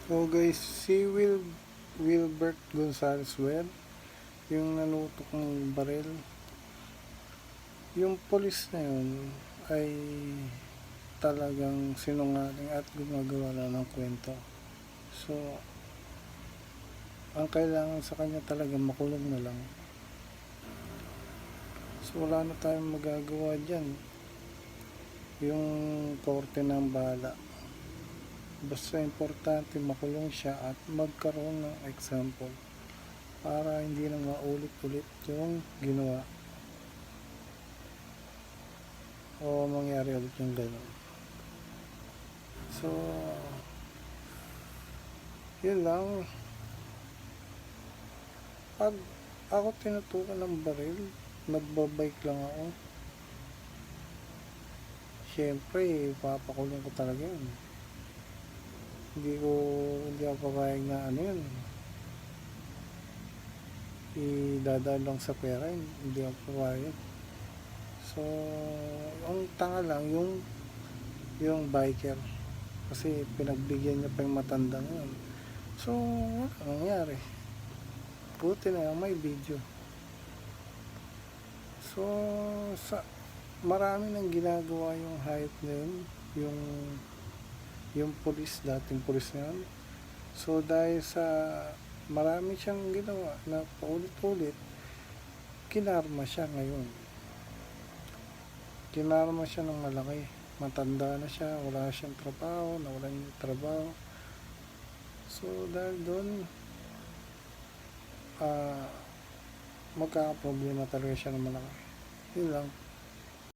So guys, si Wilbert Gonzalez Webb, yung nanutok ng baril, yung polis na yun ay talagang sinungaling at gumagawa na ng kwento. So, ang kailangan sa kanya talaga makulong na lang. So, wala na tayong magagawa dyan. Yung korte na ang bahala. Basta importante makulong siya at magkaroon ng example para hindi na maulit-ulit yung ginawa o mangyari ulit yung gano'n. So, yun lang. Pag ako tinutukan ng baril, nagbabike lang ako, syempre papakulong ko talaga yun. Hindi ako papayag na ano yun, idadaan lang sa pera yun, hindi ako papayag. So, ang tanga lang yung biker, kasi pinagbigyan niya pa yung matandang yun. So, ano nangyari? Buti na may video. So, marami nang ginagawa yung hayop na yun, yung pulis, dating pulis na yun. So, dahil sa marami siyang ginawa na paulit-ulit, kinarma siya ngayon. Kinarma siya ng malaki. Matanda na siya, wala siyang trabaho, nawalan yung trabaho. So, dahil doon, magkakaproblema talaga siya ng malaki. Yun lang.